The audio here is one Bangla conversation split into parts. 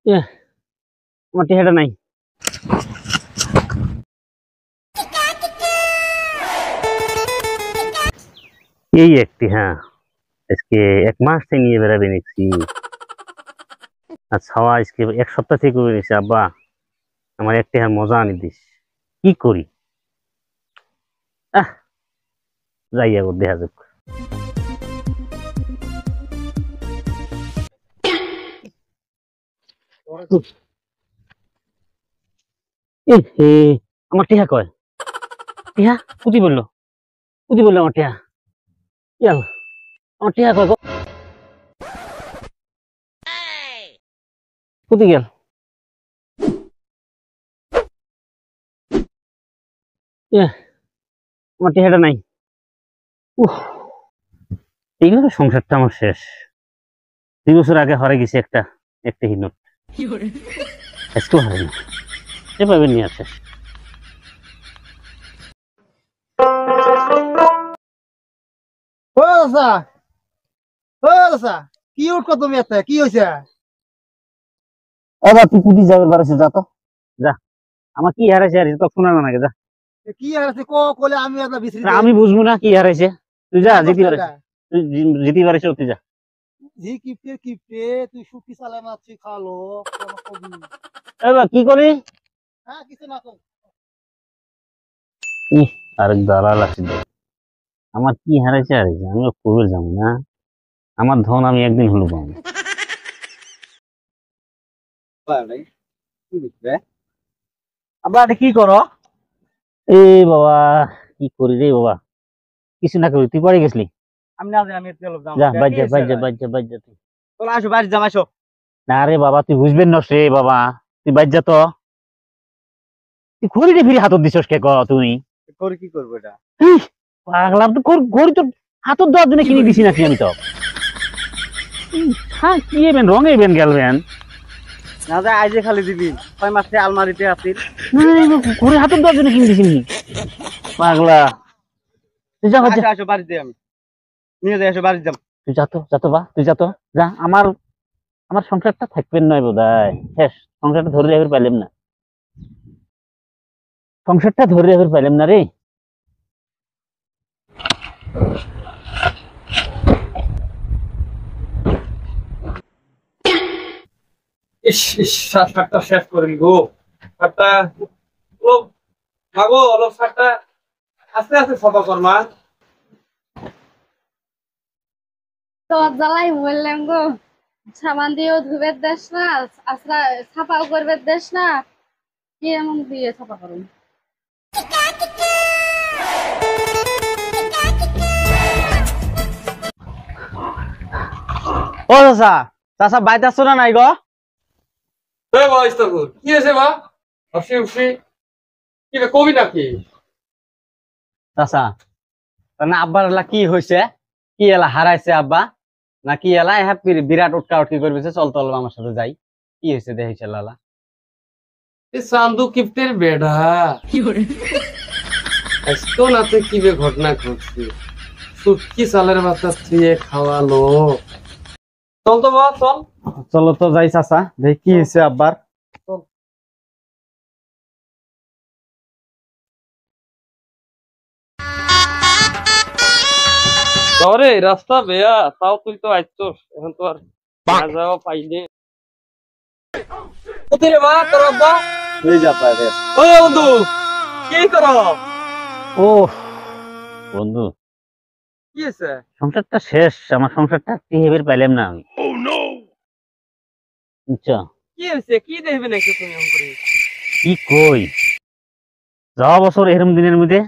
ইয়া, আমার টিহাটা নাই। এই একটি, হ্যাঁ, আজকে 1 মাস থেকে নিয়ে বেড়াবে নিচ্ছি। আর ছাওয়া আজকে 1 সপ্তাহ থেকে করে নিছি। আব্বা, আমার একটি হ্যাঁ মজা আনি দিস। কি করি? আহ, যাই এখন দেখা যাক। এ হে, আমার টিহা কয়? টিহা কুতি বললো, কুতি বললো আমার টিহা। ইয়াল, আমার টিহা কয় গো? কুতি গেল? ইয়া, আমার টিহাটা নাই। উহ, এইভাবে সংসারটা আমার শেষ। 2 বছর আগে হারে গেছি একটা একটা হিনোট, আজকেও হারে না। এভাবে নিয়ে আসে। ও দাদা, ও দাদা, কি উঠছো তুমি এতে? কি হয়েছে? এবার তুই কুতি যাবে বাড়াইছে, যা তো, যা। আমার কি হারাইছে আর তো শোনা না নাকি, যা। কি হয়েছে কোলে আমি এত বিশ্রী আমি বুঝবো না কি হারাইছে। তুই যা, কি জিতি করছে পারিস। এটা? তুই জিতি পারিস, তুই যা। জি কিপটে কিপটে তুই সুখী চালে মারছি খালো কোন কবি। এবার কি করি? হ্যাঁ কিছু না তো। ইহ, আরেক দালাল আসিল। আমার কি হারাইছে হারাইছে, আমিও কবে যাবো না। আমার ধন আমি একদিন হলো পাবো। আবার এটা কি করো? এই বাবা, কি করি রে বাবা, কিছু না করি। তুই পরে গেছিলি? আমি না জানি, আমি এতে গেলাম যা, যাম বাইর কি যা, হয়েছে বাইর যা, এটা? বাইর যা, বাইর যা তুই। চলো আসো বাড়ি যাম আসো। না রে বাবা, তুই বুঝবেন না রে বাবা। তুই বাইর যা তো। তুই ঘড়িটা ফিরে হাতত দিছস কে ক তুই? করে কি করবো এটা? ইস, পাগলাম তো। ঘড়ি তো হাতত দেওয়ার জন্য কিনে দিছি নাকি আমি তো? হ্যাঁ, কি এবেন রঙে এবেন গেলবেন? না যায় আইজে খালি দিবি 6 মাস থেকে আলমারিতে আছিল। না, ঘড়ি হাতত দেওয়ার জন্য কিনে দিছি নি? পাগলা, তুই যা, বাইর যা। আসো আসো বাড়ি যাই, আমি নিয়ে যাই, আসো বাড়ি যাম। তুই যা তো, যা তো বা, তুই যা তো, যা। আমার আমার সংসারটা থাকবেন নয় বোধহয়, শেষ। সংসারটা ধরে রাখতে পারলাম না, সংসারটা ধরে রাখতে পারলাম না রে। ইস ইস, শার্টটা শেষ করে গো। শার্টটা ও ভাগো, হলো শার্টটা আস্তে আস্তে সফা কর মা। তো জ্বালাই বললাম গো, সাবান দিয়েও ধুবে দেশ না, আশ্রা ছাপাও করবে দেশ না, কি এমন দিয়ে ছাপা করুন? ও চাচা, চাচা বাইতে আসছো না নাই গো? এ বা ইস্তাকুর কি হয়েছে বা? হসি উসি কি রে, কবি নাকি? চাচা না আব্বার এলা কি হয়েছে? কি এলা হারাইছে আব্বা? না কি এলা বিরাট উটকা উটকি করবে? চল চল আমার সাথে যাই। কি হয়েছে দেখিছে লালা? এ চান্দু কিপ্টের বেড়া আজকেও নাতে কি বে ঘটনা ঘটছে। সুটকি চালের বাচ্চা স্ত্রী খাওয়ালো। চল তো বা, চল। চলো তো যাই চাচা, দেখি কি হয়েছে আব্বার। তরে রাস্তা বেয়া, তাও তুই তো আইছস, এখন তো আর না যাওয়া পাইলে। কোথায় রে বা তোর আব্বা? এই যাতা রে। ও বন্ধু, কি করো? ও বন্ধু, কি হয়েছে? সংসারটা শেষ। আমার সংসারটা টিহেবের পাইলাম না আমি, বুঝছো? কি হয়েছে? কি দেখবে নাকি তুমি এখন করে? কি কই, যাওয়া বছর এরম দিনের মধ্যে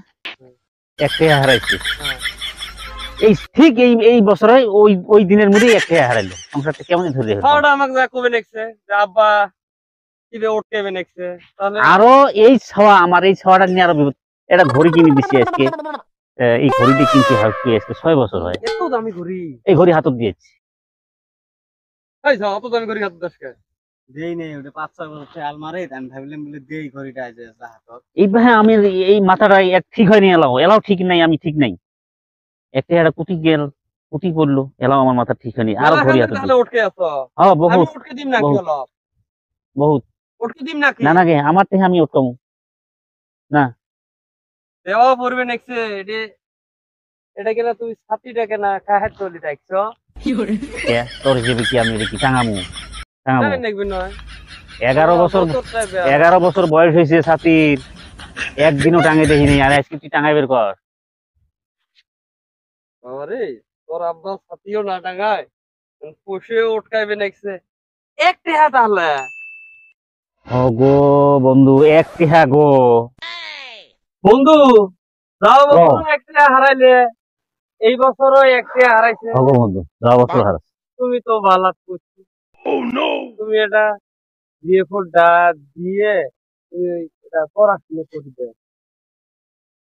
একটাই হারাইছি। হ্যাঁ। এই ঠিক এই এই বছরে ওই ওই দিনের মধ্যেই একটাই হারাইলো। সংসারটা কেমন ধরে রাখবো? খাওয়াটা আমাকে যা কবে নেকছে যে আব্বা কি বে উঠকে বে নেকছে, তাহলে আরো এই ছাওয়া, আমার এই ছাওয়াটা নিয়ে আরো বিপদ। এটা ঘড়ি কিনে দিছি আজকে। এই ঘড়িটি কিনছি আজকে 6 বছর হয়। এত দামি ঘড়ি? এই ঘড়ি হাতত দিয়েছি। এই যাও, অত দামি ঘড়ি হাতে দাসকে। দেই নেই ওটা 5-6 বছর আলমারি, আমি ভাবলাম বলে দেই ঘড়িটা আইছে হাতত। এইভাবে আমি এই মাথাটা ঠিক হয়নি। এলাও এলাও ঠিক নাই, আমি ঠিক নাই। একটা কুটি গেল, কুটি করলো, এলাও আমার মাথা ঠিক হয়নি। আরো মেলা ঘড়ি খান হাতত তাহলে দিয়েছি। উঠকে আছো। হ্যাঁ, আমি বহুত উঠকে দিম না কি বহুত। হলো? বহুত ওটকি দিম নাকি না নাকি আমার থেকে আমি উঠকম দেওয়া পড়বে নেক্সট এটা এটা কেনা তুমি ছাতিটা কেনা কাহে চলি রাখছো তোর হিসেবে কি আমি কি টাঙামু টাঙামু দেখবি নয় 11 বছর বয়স হয়েছে ছাতির একদিনও টাঙে দেখিনি আর আজকে তুই টাঙাই বের কর আরে তোর আব্বা ছাতিও না টাঙায় পুষে উঠকাইবে নেক্সট এক টেহা তাহলে ও গো বন্ধু এক টিহা গো বন্ধু যাও ও। বছর এক টেহা হারাইলে এই বছরও এক টেহা হারাইছে ও গো বন্ধু যাওয়া বছর হারাস তুমি তো বালাত করছো তুমি এটা দিয়ে ফোরটা দিয়ে তুমি এটা পড়াশোনা করবে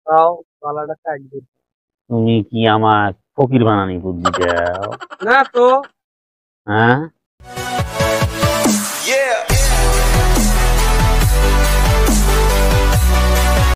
তাও বালাটা কাটবে তুমি কি আমার ফকির বানানি বুদ্ধি দাও না তো হ্যাঁ